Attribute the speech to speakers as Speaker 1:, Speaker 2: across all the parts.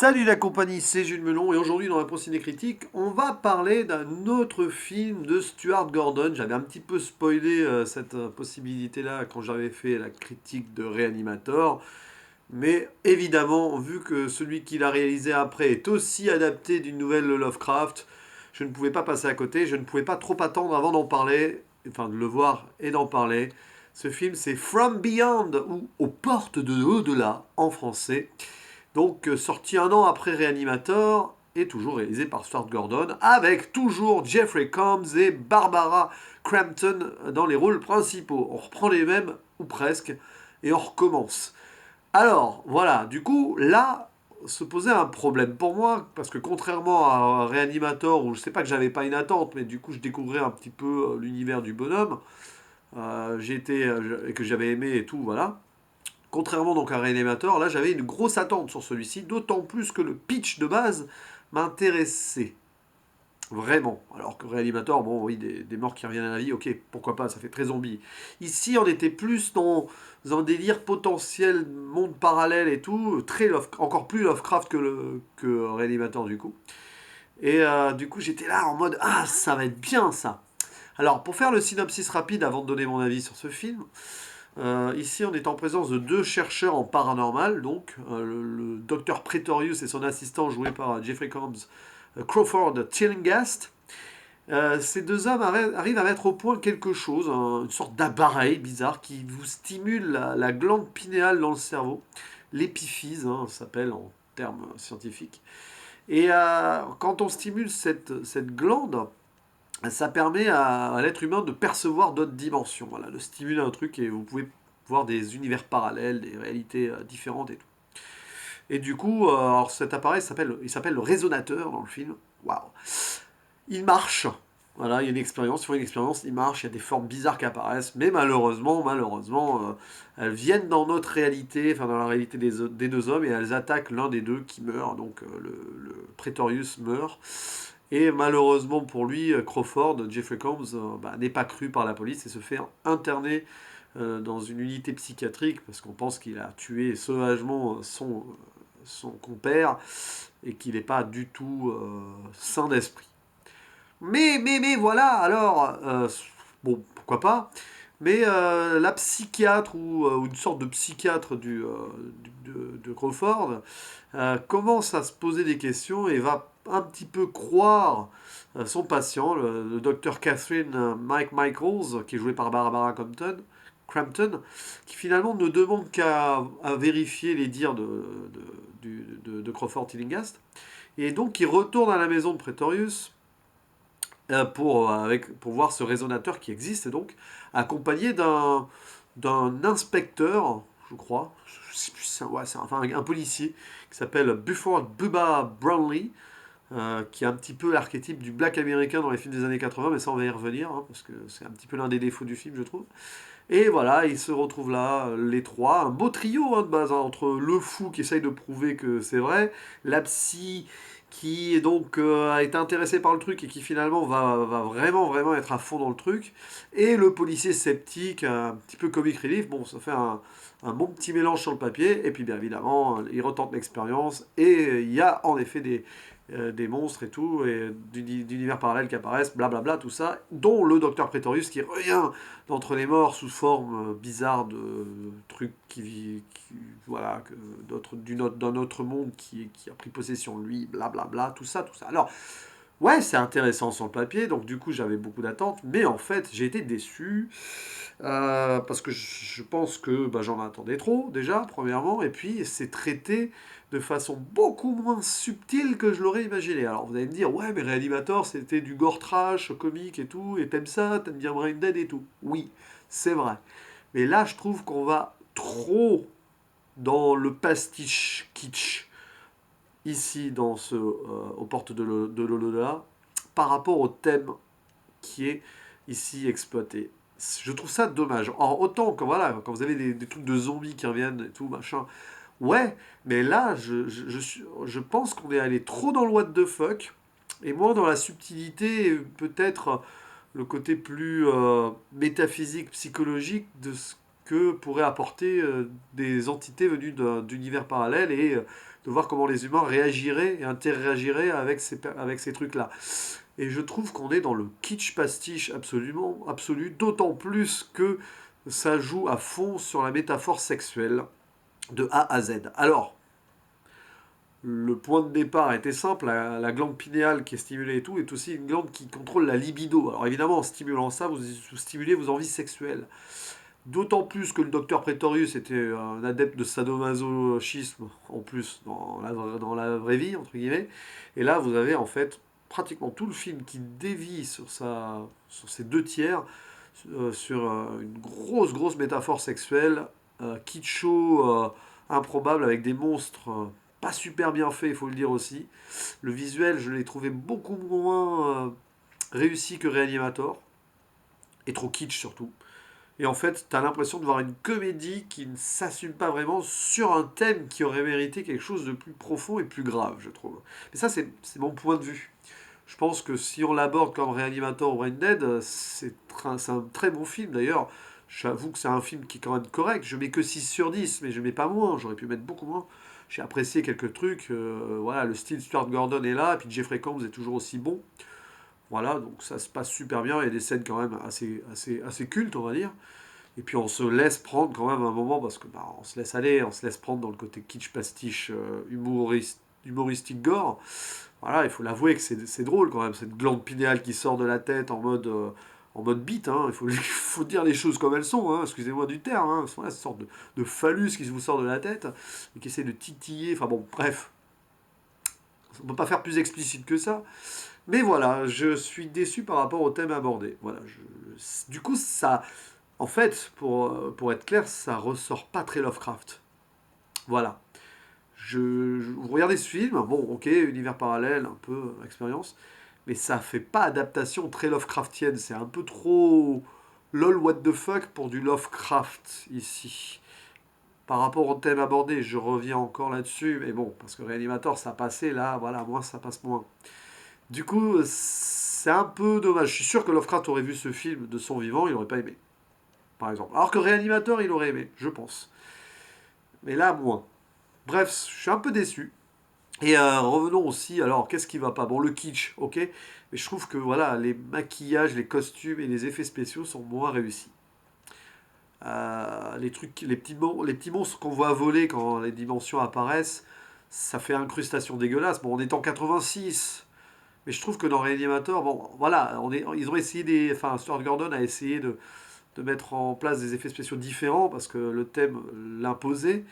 Speaker 1: Salut la compagnie, c'est Jules Melon et aujourd'hui dans la Ciné Critique, on va parler d'un autre film de Stuart Gordon. J'avais un petit peu spoilé cette possibilité-là quand j'avais fait la critique de Reanimator, mais évidemment, vu que celui qu'il a réalisé après est aussi adapté d'une nouvelle Lovecraft, je ne pouvais pas passer à côté, je ne pouvais pas trop attendre avant d'en parler, enfin de le voir et d'en parler. Ce film, c'est From Beyond ou Aux portes de l'au-delà en français. Donc sorti un an après Reanimator et toujours réalisé par Stuart Gordon, avec toujours Jeffrey Combs et Barbara Crampton dans les rôles principaux. On reprend les mêmes, ou presque, et on recommence. Alors, voilà, du coup, là, se posait un problème pour moi, parce que contrairement à Reanimator, où je sais pas que j'avais pas une attente, mais du coup je découvrais un petit peu l'univers du bonhomme, et que j'avais aimé et tout, voilà. Contrairement donc à Reanimator, là j'avais une grosse attente sur celui-ci, d'autant plus que le pitch de base m'intéressait. Vraiment. Alors que Reanimator, bon oui, des morts qui reviennent à la vie, ok, pourquoi pas, ça fait très zombie. Ici on était plus dans un délire potentiel, monde parallèle et tout, encore plus Lovecraft que Reanimator du coup. Et du coup j'étais là en mode, ah ça va être bien ça. Alors pour faire le synopsis rapide avant de donner mon avis sur ce film, ici, on est en présence de deux chercheurs en paranormal, donc le docteur Pretorius et son assistant joué par Jeffrey Combs, Crawford Tillinghast. Ces deux hommes arrivent à mettre au point quelque chose, une sorte d'appareil bizarre qui vous stimule la glande pinéale dans le cerveau, l'épiphyse, ça s'appelle en termes scientifiques. Et quand on stimule cette glande, ça permet à l'être humain de percevoir d'autres dimensions, voilà, de stimuler un truc et vous pouvez voir des univers parallèles, des réalités différentes et tout. Et du coup, alors cet appareil il s'appelle le résonateur dans le film. Waouh. Il marche. Voilà, il y a une expérience, il faut une expérience, il marche, il y a des formes bizarres qui apparaissent, mais malheureusement, elles viennent dans notre réalité, enfin dans la réalité des deux hommes, et elles attaquent l'un des deux qui meurt, donc le Pretorius meurt, et malheureusement pour lui, Crawford, Jeffrey Combs, n'est pas cru par la police et se fait interner dans une unité psychiatrique parce qu'on pense qu'il a tué sauvagement son compère et qu'il n'est pas du tout sain d'esprit. Mais voilà, alors, bon, pourquoi pas, mais la psychiatre ou une sorte de psychiatre de Crawford commence à se poser des questions et va un petit peu croire son patient, le docteur Catherine Mike Michaels, qui est joué par Barbara Crampton, qui finalement ne demande qu'à vérifier les dires de Crawford Tillinghast. Et donc il retourne à la maison de Pretorius pour voir ce résonateur qui existe donc, accompagné d'un inspecteur, je crois, c'est enfin un policier qui s'appelle Buford Bubba Brownlee, qui est un petit peu l'archétype du black américain dans les films des années 80, mais ça on va y revenir, parce que c'est un petit peu l'un des défauts du film, je trouve. Et voilà, ils se retrouvent là, les trois, un beau trio de base, entre le fou qui essaye de prouver que c'est vrai, la psy qui donc a été intéressé par le truc et qui finalement va vraiment être à fond dans le truc, et le policier sceptique, un petit peu comic relief, bon, ça fait un bon petit mélange sur le papier, et puis bien évidemment, il retente l'expérience, et il y a en effet des monstres et tout, et d'univers parallèles qui apparaissent, blablabla, tout ça, dont le docteur Pretorius qui revient d'entre les morts sous forme bizarre de trucs voilà, d'un autre monde qui a pris possession de lui, blablabla, tout ça, tout ça. Alors, ouais, c'est intéressant sur le papier, donc du coup j'avais beaucoup d'attentes, mais en fait j'ai été déçu, parce que je pense que j'en attendais trop déjà, premièrement, et puis c'est traité de façon beaucoup moins subtile que je l'aurais imaginé. Alors vous allez me dire, ouais mais Reanimator c'était du gore trash, comique et tout, et t'aimes ça, t'aimes bien Brain Dead et tout. Oui, c'est vrai. Mais là je trouve qu'on va trop dans le pastiche kitsch ici dans aux portes de l'au-delà par rapport au thème qui est ici exploité. Je trouve ça dommage. Or, autant que voilà, quand vous avez des trucs de zombies qui reviennent et tout, machin, ouais, mais là, je pense qu'on est allé trop dans le what the fuck, et moins dans la subtilité, et peut-être le côté plus métaphysique, psychologique de ce que pourraient apporter des entités venues d'univers parallèles et de voir comment les humains réagiraient et interagiraient avec ces trucs-là. Et je trouve qu'on est dans le kitsch pastiche absolument absolu, d'autant plus que ça joue à fond sur la métaphore sexuelle de A à Z. Alors, le point de départ était simple, la glande pinéale qui est stimulée et tout est aussi une glande qui contrôle la libido. Alors évidemment, en stimulant ça, vous stimulez vos envies sexuelles. D'autant plus que le docteur Pretorius était un adepte de sadomasochisme, en plus, dans la vraie vie, entre guillemets. Et là, vous avez en fait pratiquement tout le film qui dévie sur ses deux tiers, sur une grosse métaphore sexuelle, kitscho, improbable, avec des monstres pas super bien faits, il faut le dire aussi. Le visuel, je l'ai trouvé beaucoup moins réussi que Reanimator, et trop kitsch surtout. Et en fait, t'as l'impression de voir une comédie qui ne s'assume pas vraiment sur un thème qui aurait mérité quelque chose de plus profond et plus grave, je trouve. Mais ça, c'est mon point de vue. Je pense que si on l'aborde comme Reanimator ou Brain Dead, c'est un très bon film. D'ailleurs, j'avoue que c'est un film qui est quand même correct. Je mets que 6 sur 10, mais je mets pas moins. J'aurais pu mettre beaucoup moins. J'ai apprécié quelques trucs. Voilà, le style Stuart Gordon est là, et puis Jeffrey Combs est toujours aussi bon. Voilà, donc ça se passe super bien. Il y a des scènes quand même assez cultes, on va dire. Et puis on se laisse prendre quand même un moment parce que on se laisse aller, on se laisse prendre dans le côté kitsch pastiche humoristique gore. Voilà, il faut l'avouer que c'est drôle quand même, cette glande pinéale qui sort de la tête en mode bite. Hein. Faut dire les choses comme elles sont, hein. Excusez-moi du terme. Hein. Voilà, cette sorte de phallus qui vous sort de la tête et qui essaie de titiller. Enfin bon, bref, on ne peut pas faire plus explicite que ça. Mais voilà, je suis déçu par rapport au thème abordé. Voilà, du coup, ça, en fait, pour être clair, ça ressort pas très Lovecraft. Voilà. Vous regardez ce film, bon, ok, univers parallèle, un peu expérience, mais ça fait pas adaptation très Lovecraftienne. C'est un peu trop lol what the fuck pour du Lovecraft ici. Par rapport au thème abordé, je reviens encore là-dessus, mais bon, parce que Reanimator ça passait, là, voilà, moi ça passe moins. Du coup, c'est un peu dommage. Je suis sûr que Lovecraft aurait vu ce film de son vivant, il aurait pas aimé, par exemple. Alors que Réanimateur, il aurait aimé, je pense. Mais là, moins. Bref, je suis un peu déçu. Et revenons aussi, alors, qu'est-ce qui va pas? Bon, le kitsch, ok. Mais je trouve que, voilà, les maquillages, les costumes et les effets spéciaux sont moins réussis. Les trucs, les petits monstres qu'on voit voler quand les dimensions apparaissent, ça fait incrustation dégueulasse. Bon, on est en 86. Mais je trouve que dans Reanimator, bon, voilà, ils ont essayé enfin, Stuart Gordon a essayé de mettre en place des effets spéciaux différents parce que le thème l'imposait.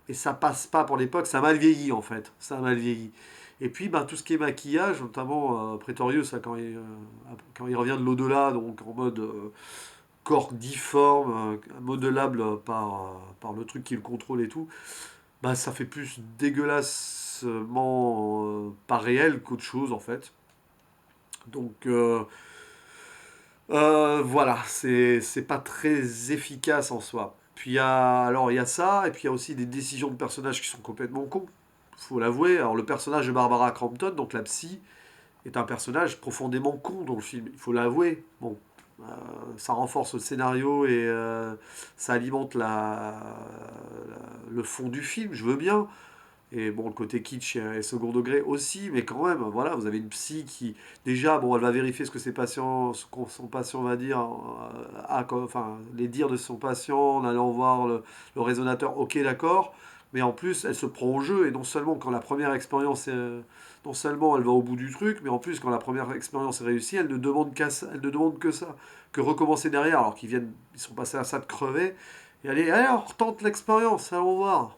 Speaker 1: Et ça passe pas pour l'époque, ça a mal vieilli en fait. Ça a mal vieilli. Et puis tout ce qui est maquillage, notamment Pretorius, là, quand il revient de l'au-delà, donc en mode corps difforme, modelable par le truc qui le contrôle et tout, bah, ça fait plus dégueulassement pas réel qu'autre chose en fait. Donc voilà, c'est pas très efficace en soi. Puis il y a ça, et puis il y a aussi des décisions de personnages qui sont complètement cons. Faut l'avouer. Alors le personnage de Barbara Crampton, donc la psy, est un personnage profondément con dans le film. Il faut l'avouer. Bon, euh, ça renforce le scénario et ça alimente le fond du film. Je veux bien. Et bon, le côté kitsch est second degré aussi, mais quand même, voilà, vous avez une psy qui, déjà, bon, elle va vérifier ce que son patient va dire, enfin, les dires de son patient en allant voir le résonateur, ok, d'accord, mais en plus, elle se prend au jeu, et non seulement quand la première expérience non seulement elle va au bout du truc, mais en plus, quand la première expérience est réussie, elle ne demande elle ne demande que ça, que recommencer derrière, alors ils sont passés à ça de crever, et allez, alors, tente l'expérience, allons voir.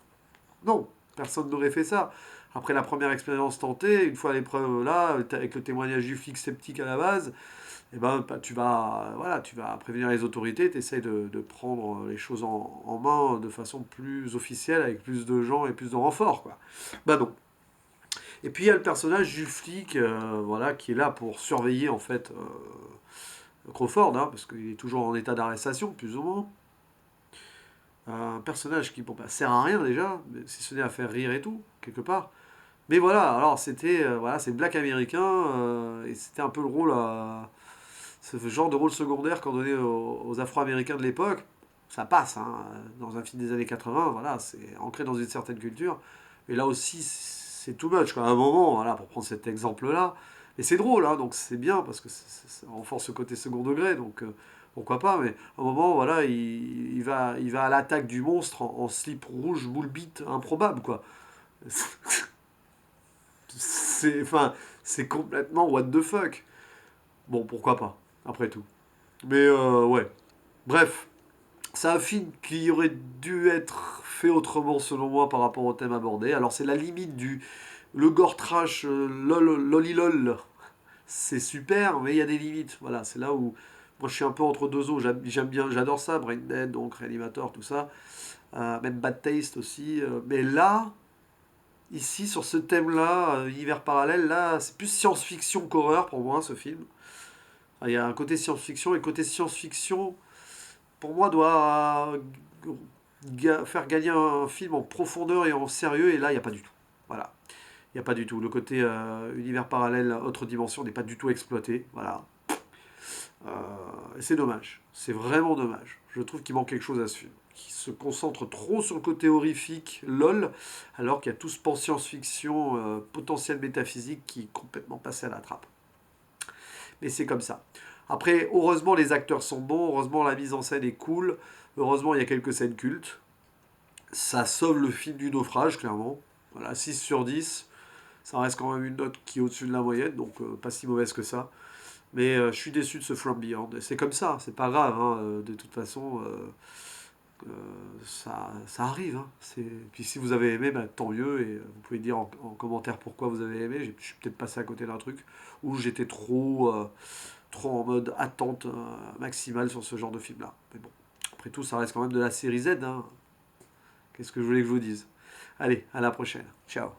Speaker 1: Non, personne n'aurait fait ça. Après la première expérience tentée, une fois l'épreuve là, avec le témoignage du flic sceptique à la base, eh ben, voilà, tu vas prévenir les autorités, tu essaies de prendre les choses en main de façon plus officielle, avec plus de gens et plus de renforts, quoi. Bah non. Et puis il y a le personnage du flic, voilà, qui est là pour surveiller en fait Crawford, hein, parce qu'il est toujours en état d'arrestation, plus ou moins. Un personnage qui bon, bah, sert à rien déjà, si ce n'est à faire rire et tout, quelque part. Mais voilà, alors c'était voilà, c'est Black américain et c'était un peu le rôle ce genre de rôle secondaire qu'on donnait aux Afro-Américains de l'époque. Ça passe, hein, dans un film des années 80, voilà, c'est ancré dans une certaine culture. Et là aussi, c'est too much, quoi. À un moment, voilà, pour prendre cet exemple-là. Et c'est drôle, hein, donc c'est bien, parce que ça renforce ce côté second degré, donc pourquoi pas, mais à un moment, voilà, il va à l'attaque du monstre en slip rouge, boule bite, improbable, quoi. Enfin, c'est complètement what the fuck. Bon, pourquoi pas, après tout. Mais ouais. Bref, c'est un film qui aurait dû être fait autrement selon moi par rapport au thème abordé. Alors c'est la limite du le gore trash lolilol. C'est super, mais il y a des limites. Voilà, c'est là où moi je suis un peu entre deux eaux. J'aime bien, j'adore ça, Brain Dead, donc Reanimator, tout ça. Même Bad Taste aussi. Mais là, ici sur ce thème-là, univers parallèle, là, c'est plus science-fiction qu'horreur pour moi ce film. Il y a un côté science-fiction et le côté science-fiction pour moi, doit faire gagner un film en profondeur et en sérieux, et là, il n'y a pas du tout. Voilà. Il n'y a pas du tout. Le côté univers parallèle, autre dimension, n'est pas du tout exploité. Voilà. Et c'est dommage. C'est vraiment dommage. Je trouve qu'il manque quelque chose à ce film. Qui se concentre trop sur le côté horrifique, lol, alors qu'il y a tout ce pan science-fiction, potentiel métaphysique qui est complètement passé à la trappe. Mais c'est comme ça. Après, heureusement, les acteurs sont bons, heureusement, la mise en scène est cool, heureusement, il y a quelques scènes cultes. Ça sauve le film du naufrage, clairement. Voilà, 6 sur 10. Ça reste quand même une note qui est au-dessus de la moyenne, donc pas si mauvaise que ça. Mais je suis déçu de ce From Beyond. C'est comme ça, c'est pas grave, hein, de toute façon, ça arrive. Hein. Puis si vous avez aimé, bah, tant mieux, et vous pouvez dire en commentaire pourquoi vous avez aimé. Je suis peut-être passé à côté d'un truc, où j'étais trop en mode attente maximale sur ce genre de film-là. Mais bon, après tout, ça reste quand même de la série Z. Hein. Qu'est-ce que je voulais que je vous dise? Allez, à la prochaine. Ciao.